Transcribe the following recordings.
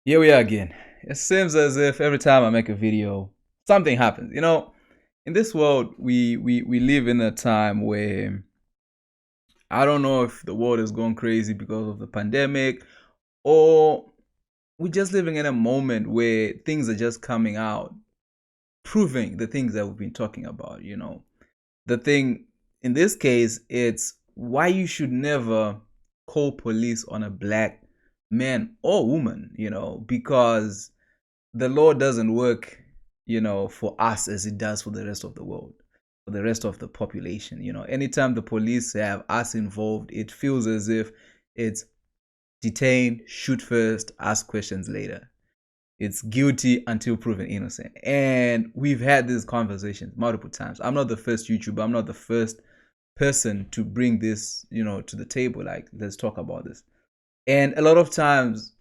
Here we are again. It seems as if every time I make a video, something happens. In this world, we live in a time where I don't know if the world is going crazy because of the pandemic, or we're just living in a moment where things are just coming out, proving the things that we've been talking about. The thing in this case, it's why you should never call police on a black man or woman, because the law doesn't work, for us as it does for the rest of the world, for the rest of the population. Anytime the police have us involved, it feels as if it's detain, shoot first, ask questions later. It's guilty until proven innocent. And we've had these conversations multiple times. I'm not the first YouTuber, I'm not the first person to bring this, to the table. Like, let's talk about this. And a lot of times,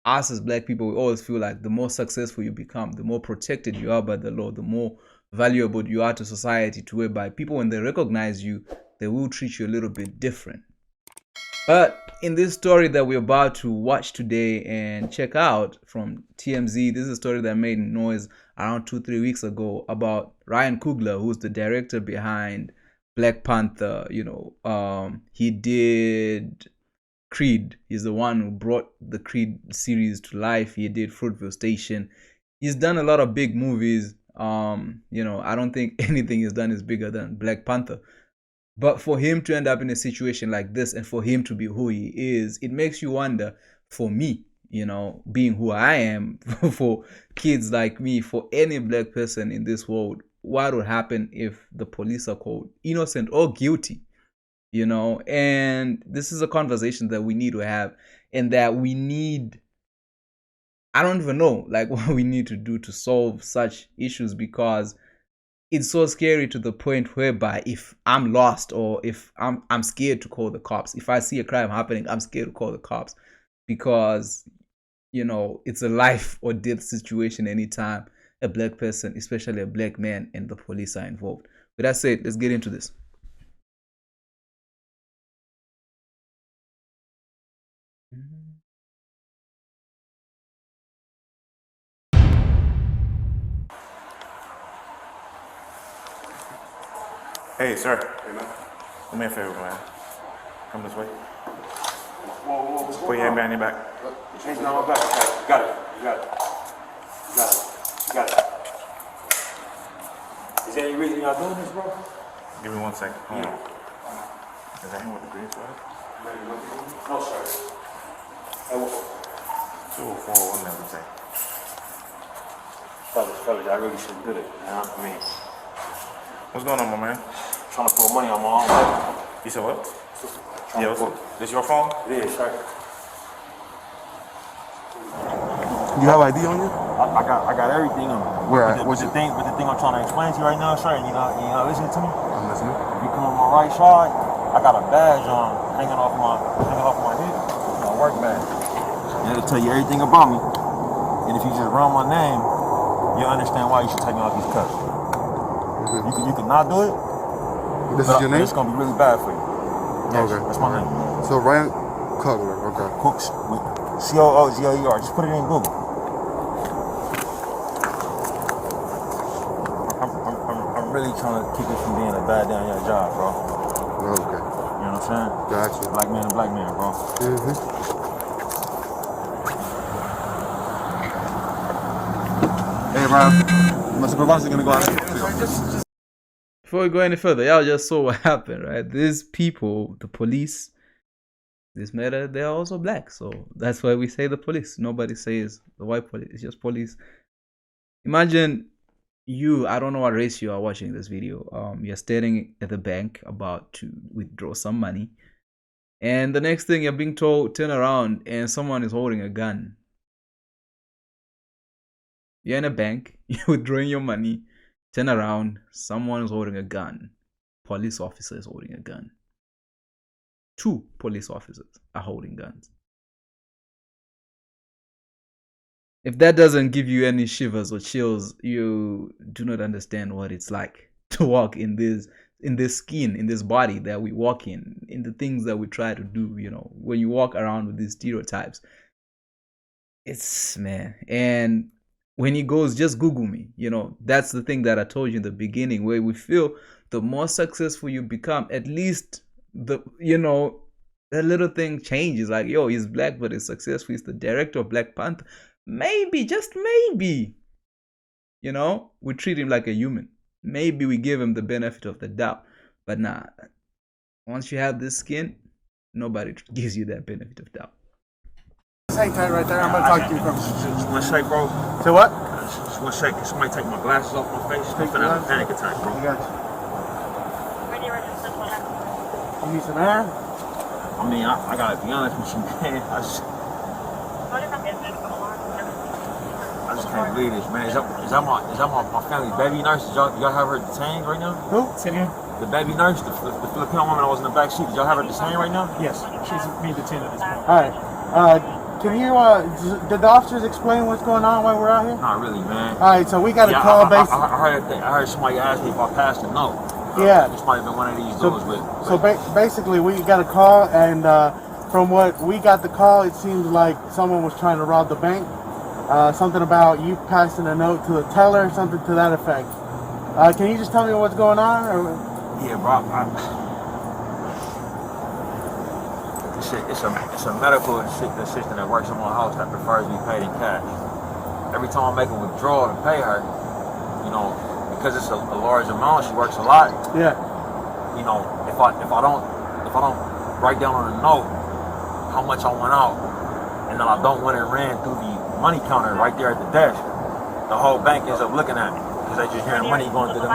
us as black people, we always feel like the more successful you become, the more protected you are by the law, the more valuable you are to society, to whereby people, when they recognize you, they will treat you a little bit different. But in this story that we're about to watch today and check out from TMZ, this is a story that made noise around 2-3 weeks ago about Ryan Coogler, who's the director behind Black Panther. He did Creed. He's the one who brought the Creed series to life. He did Fruitville Station. He's done a lot of big movies. I don't think anything he's done is bigger than Black Panther. But for him to end up in a situation like this and for him to be who he is, it makes you wonder, for me, being who I am, for kids like me, for any black person in this world, what would happen if the police are called innocent or guilty? And this is a conversation that we need to have, and that we need, I don't even know like what we need to do to solve such issues, because it's so scary to the point whereby if I'm lost, or if I'm scared to call the cops. If I see a crime happening, I'm scared to call the cops, because it's a life or death situation anytime a black person, especially a black man, and the police are involved. With that said, let's get into this. Hey, sir. Hey, man. Do me a favor, man. Come this way. Whoa, what's Put going your on? hand behind your back. Hands down my back. Okay, got it. You got it. You got it. You got it. Is there any reason y'all doing this, bro? Give me 1 second. Hold on. Is that him with the green sweater? No, sir. Hey, 204, one level say. fellas, I really shouldn't do it. What's going on, my man? Trying to put money on my own life. You said what? Trying Yeah, to put. this your phone? It is, sir. You have ID on you? I got everything on me. Where? But the thing I'm trying to explain to you right now, sir, and you know, listen to me. I'm listening. If you come on my right side, I got a badge on hanging off my head. My work badge. And it'll tell you everything about me. And if you just run my name, you'll understand why you should take me off these cuffs. You can not do it. This is your name? It's gonna be really bad for you. Yes, Okay. that's my name. So Ryan Coogler, okay. Cooks with Coogler. Just put it in Google. I'm really trying to keep it from being a bad day on your job, bro. Okay. You know what I'm saying? Gotcha. Black man to black man, bro. Hey, Ryan. My supervisor's gonna go out. Before we go any further, y'all just saw what happened, right? These people, the police, this matter, they're also black. So that's why we say the police. Nobody says the white police. It's just police. Imagine I don't know what race you are watching this video. You're standing at the bank about to withdraw some money. And the next thing you're being told, turn around, and someone is holding a gun. You're in a bank, you're withdrawing your money, turn around, someone is holding a gun. Police officer is holding a gun. 2 police officers are holding guns. If that doesn't give you any shivers or chills, you do not understand what it's like to walk in this skin, in this body that we walk in the things that we try to do. When you walk around with these stereotypes, it's man. And when he goes, just Google me. That's the thing that I told you in the beginning, where we feel the more successful you become, at least that little thing changes. Like, yo, he's black, but he's successful. He's the director of Black Panther. Maybe, just maybe, we treat him like a human. Maybe we give him the benefit of the doubt. But nah, once you have this skin, nobody gives you that benefit of doubt. Hang tight right there. I'm gonna talk to you from. Just one shake, bro. Say what? Just one shake. Can somebody take my glasses off my face? I'm finna have a panic attack, bro. I got you. You need some air? I mean, I gotta be honest with you, man. I just can't believe this, man. Is that my family's baby nurse? Did y'all have her detained right now? Who? Sit here. The baby nurse, the Filipino woman that was in the back seat. Did y'all have her detained right now? Yes, she's being detained at this point. All right. Can you? Did the officers explain what's going on while we're out here? Not really, man. All right. So we got a call based. I heard somebody ask me if I passed a note. Yeah. This might have been one of these dudes with. So basically, we got a call, and from what we got the call, it seems like someone was trying to rob the bank. Something about you passing a note to the teller, something to that effect. Can you just tell me what's going on? Or? Yeah, bro. It's a medical assistant that works in my house that prefers to be paid in cash. Every time I make a withdrawal to pay her, because it's a large amount, she works a lot. Yeah. If I don't write down on a note how much I went out, and then I don't want it ran through the money counter right there at the desk, the whole bank ends up looking at me because they just hearing money going through the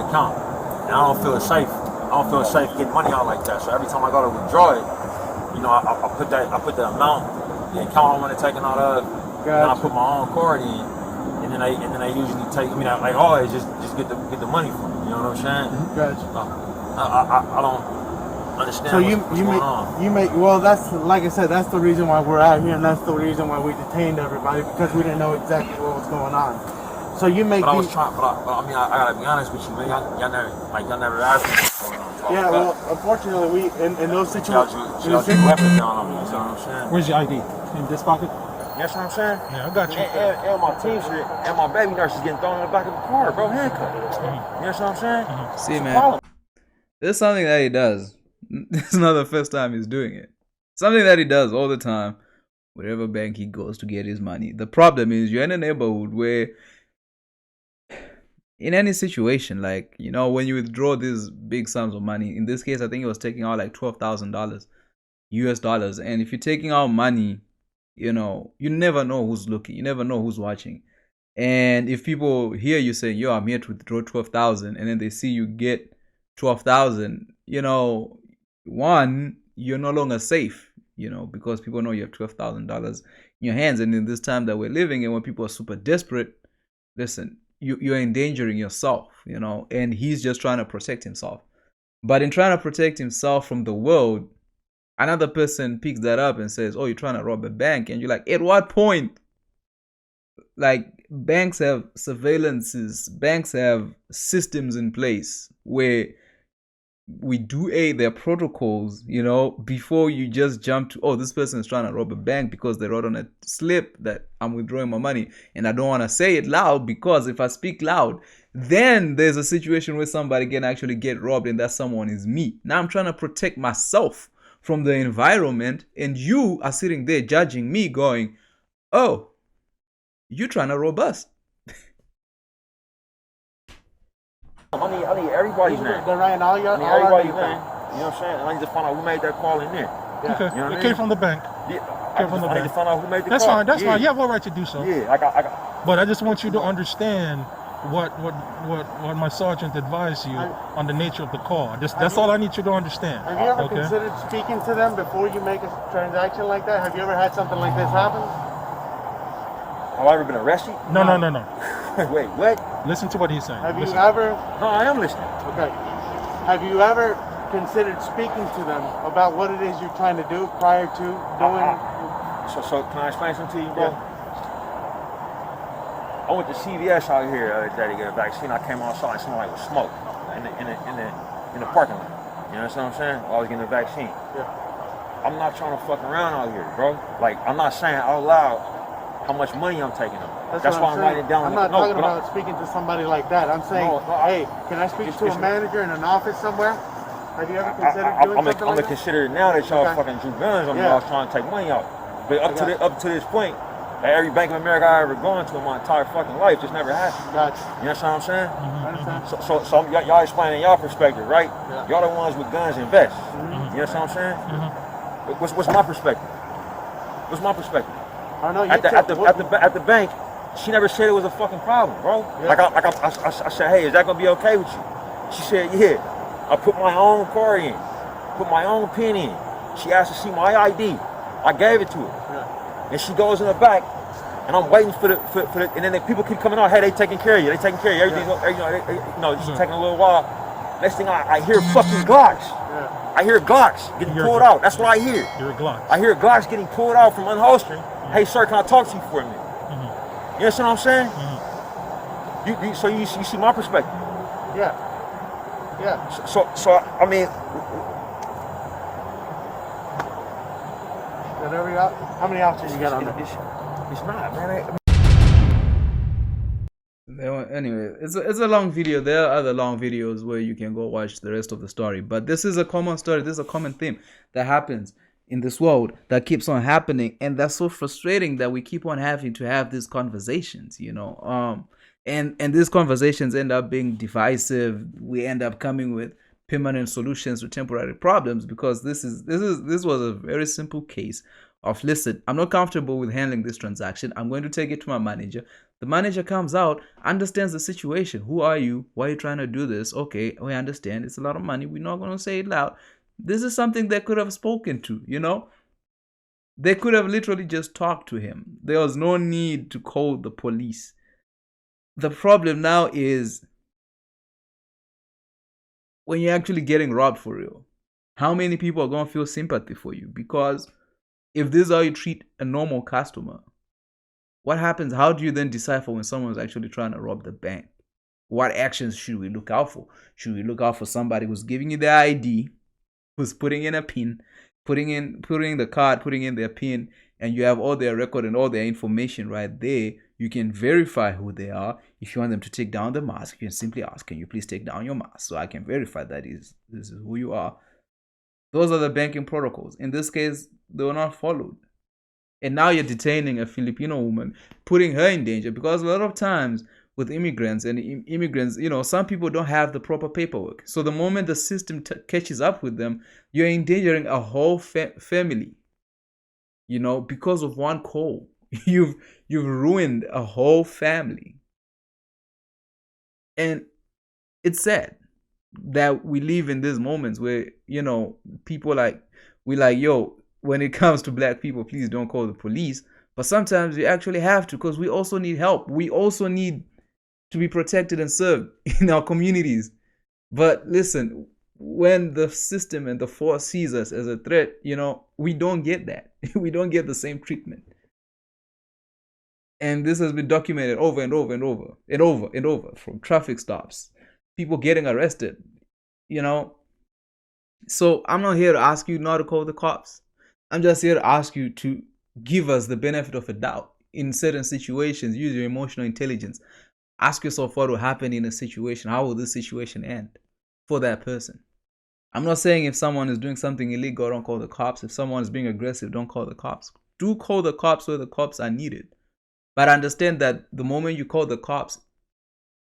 account, and I don't feel safe. I don't feel safe getting money out like that. So every time I go to withdraw it, I put the amount, the account I want it taken out of, and then I put my own card in, and then they usually take. Like always, just get the money from me. You know what I'm saying? Gotcha. I don't understand. So what's you make well. That's like I said. That's the reason why we're out here, and that's the reason why we detained everybody, because we didn't know exactly what was going on. So you make. But I was trying. But I mean, I gotta be honest with you, man. Y'all never asked me what's going on. Yeah, well, unfortunately, we in those situations. Y'all weapons down on me. You know what I'm saying? Where's your ID? In this pocket? That's what I'm saying. Yeah, I got you. And my T-shirt and my baby nurse is getting thrown in the back of the car, bro. Handcuffed. You know what I'm saying? See, man, there's something that he does. This is not the first time he's doing it. Something that he does all the time, wherever bank he goes to get his money. The problem is you're in a neighborhood where, in any situation, like, when you withdraw these big sums of money, in this case, I think he was taking out like $12,000 US dollars. And if you're taking out money, you never know who's looking. You never know who's watching. And if people hear you saying, yo, I'm here to withdraw 12,000, and then they see you get 12,000, one, you're no longer safe, because people know you have $12,000 in your hands. And in this time that we're living in, when people are super desperate, listen, you're endangering yourself, and he's just trying to protect himself. But in trying to protect himself from the world, another person picks that up and says, oh, you're trying to rob a bank. And you're like, at what point? Like, banks have surveillances, banks have systems in place where we do their protocols, before you just jump to, oh, this person is trying to rob a bank because they wrote on a slip that I'm withdrawing my money, and I don't want to say it loud, because if I speak loud, then there's a situation where somebody can actually get robbed, and that someone is me. Now I'm trying to protect myself from the environment, and you are sitting there judging me going, oh, you trying to rob us. I need everybody's name. They're writing all your everybody's name. You know what I'm saying? And I need to find out who made that call in there. Yeah. Okay. You know what It I came mean? from the bank. Yeah. Came from the I need bank. to find out who made the That's call. fine. That's fine. You have all right to do so. Yeah, I got. But I just want you to understand what my sergeant advised you on the nature of the call. That's all I need you to understand. Have you ever considered speaking to them before you make a transaction like that? Have you ever had something like this happen? Have I ever been arrested? No. Wait, what? Listen to what he's saying. Have Listen. you ever? No, I am listening. Okay. Have you ever considered speaking to them about what it is you're trying to do prior to doing? So can I explain something to you, bro? Yeah. I went to CVS out here the other day to get a vaccine. I came outside and smelled like smoke in the parking lot. You know what I'm saying? I was getting a vaccine. Yeah. I'm not trying to fuck around out here, bro. Like, I'm not saying out loud how much money I'm taking them. That's That's what why I'm saying. writing it down. I'm not talking about speaking to somebody like that. I'm saying, hey, can I speak to a manager in an office somewhere? Have you ever considered doing something like that? I'm gonna consider it now that y'all fucking drew guns on me. I was trying to take money out. But up to this point, every Bank of America I ever gone to in my entire fucking life just never happened. Gotcha. You know what I'm saying? I understand. So y'all explaining y'all perspective, right? Yeah. Y'all the ones with guns and vests. You know what I'm saying? What's my perspective? What's my perspective? I know At the bank, she never said it was a fucking problem, bro. Yeah. I said, hey, is that gonna be okay with you? She said, yeah. I put my own card in, put my own pin in. She asked to see my ID. I gave it to her. Yeah. And she goes in the back, and I'm waiting for the and then the people keep coming out. Hey, they taking care of you. They taking care of you. Everything, it's taking a little while. Next thing I hear fucking Glocks. Yeah. I hear Glocks getting pulled out. That's what I hear. You're a Glock. I hear Glocks getting pulled out from unholstering. Hey, sir, can I talk to you for a minute? You understand what I'm saying? So you see my perspective. Yeah. Yeah. So I mean, how many officers you got on there? it's not, man. Anyway, it's a long video. There are other long videos where you can go watch the rest of the story. But this is a common story. This is a common theme that happens in this world, that keeps on happening, and that's so frustrating that we keep on having to have these conversations, you know. And these conversations end up being divisive. We end up coming with permanent solutions to temporary problems, because this was a very simple case of, listen, I'm not comfortable with handling this transaction. I'm going to take it to my manager. The manager comes out, understands the situation. Who are you? Why are you trying to do this? Okay, we understand. It's a lot of money. We're not going to say it loud. This is something they could have spoken to, you know. They could have literally just talked to him. There was no need to call the police. The problem now is when you're actually getting robbed for real, how many people are going to feel sympathy for you? Because if this is how you treat a normal customer, what happens? How do you then decipher when someone's actually trying to rob the bank? What actions should we look out for? Should we look out for somebody who's giving you their ID, who's putting in a pin, putting in the card, putting in their pin, and you have all their record and all their information right there? You can verify who they are. If you want them to take down the mask, you can simply ask, can you please take down your mask so I can verify that this is who you are. Those are the banking protocols. In this case, they were not followed. And now you're detaining a Filipino woman, putting her in danger, because a lot of times with immigrants, you know, some people don't have the proper paperwork. So the moment the system catches up with them, you're endangering a whole family, you know, because of one call. You've ruined a whole family. And it's sad that we live in these moments where, you know, people we yo, when it comes to black people, please don't call the police. But sometimes we actually have to, because we also need help. We also need to be protected and served in our communities. But listen, when the system and the force sees us as a threat, you know, we don't get that. We don't get the same treatment. And this has been documented over and over and over and over and over, from traffic stops, people getting arrested, you know. So I'm not here to ask you not to call the cops. I'm just here to ask you to give us the benefit of a doubt in certain situations. Use your emotional intelligence. Ask yourself what will happen in a situation. How will this situation end for that person? I'm not saying if someone is doing something illegal, don't call the cops. If someone is being aggressive, don't call the cops. Do call the cops where the cops are needed. But understand that the moment you call the cops,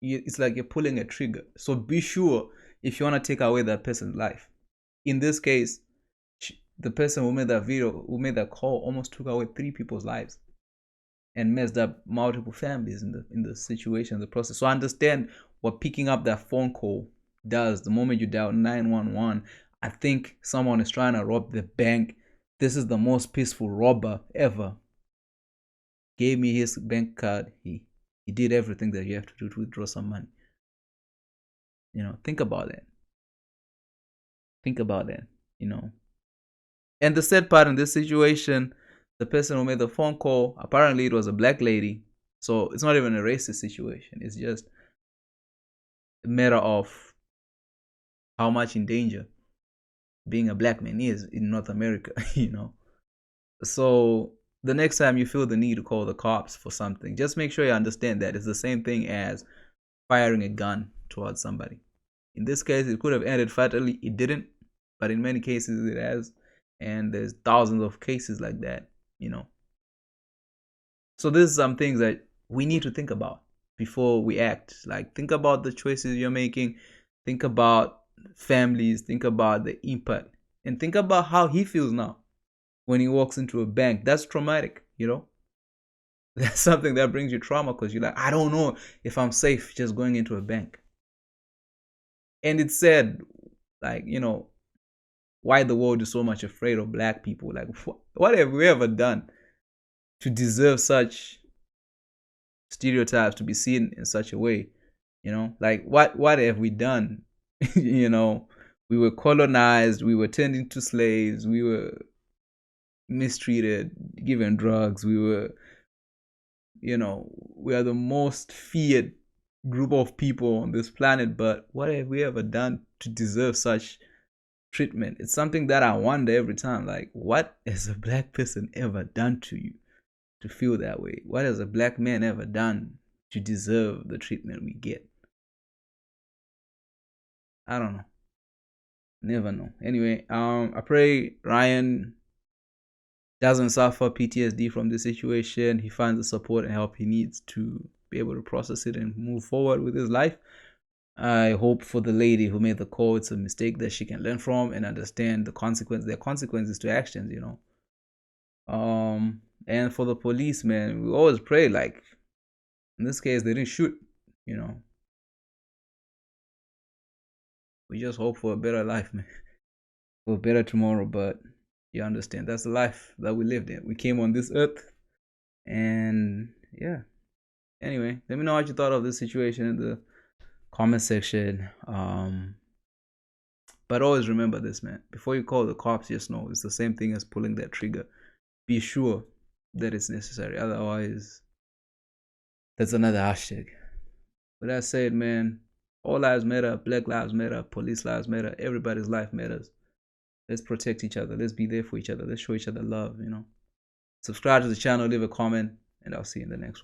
it's like you're pulling a trigger. So be sure if you want to take away that person's life. In this case, the person who made that video, who made that call, almost took away 3 people's lives and messed up multiple families in the situation, in the process. So understand what picking up that phone call does. The moment you dial 911, I think someone is trying to rob the bank. This is the most peaceful robber ever. Gave me his bank card. He did everything that you have to do to withdraw some money. You know, think about that. Think about that, you know. And the sad part in this situation, the person who made the phone call, apparently it was a black lady. So it's not even a racist situation. It's just a matter of how much in danger being a black man is in North America, you know. So the next time you feel the need to call the cops for something, just make sure you understand that it's the same thing as firing a gun towards somebody. In this case, it could have ended fatally. It didn't, but in many cases it has, and there's thousands of cases like that, you know. So there's some things that we need to think about before we act. Like, think about the choices you're making, think about families, think about the impact, and think about how he feels now when he walks into a bank. That's traumatic, you know. That's something that brings you trauma, because you're like, I don't know if I'm safe just going into a bank. And it's said, like, you know, why the world is so much afraid of black people. Like, what have we ever done to deserve such stereotypes, to be seen in such a way? You know, like, what have we done? You know, we were colonized, we were turned into slaves, we were mistreated, given drugs, we were, you know, we are the most feared group of people on this planet. But what have we ever done to deserve such treatment? It's something that I wonder every time. Like, what has a black person ever done to you to feel that way? What has a black man ever done to deserve the treatment we get? I don't know. Never know. Anyway, I pray Ryan doesn't suffer PTSD from this situation. He finds the support and help he needs to be able to process it and move forward with his life. I hope for the lady who made the call, it's a mistake that she can learn from and understand the consequences. There are consequences to actions, you know. And for the police, man, we always pray, like, in this case, they didn't shoot, you know. We just hope for a better life, man, for a better tomorrow. But you understand, that's the life that we lived in. We came on this earth, and yeah. Anyway, let me know what you thought of this situation in the comment section. But always remember this, man. Before you call the cops, just know it's the same thing as pulling that trigger. Be sure that it's necessary. Otherwise, that's another hashtag. With that said, man, all lives matter. Black lives matter. Police lives matter. Everybody's life matters. Let's protect each other. Let's be there for each other. Let's show each other love, you know. Subscribe to the channel, leave a comment, and I'll see you in the next one.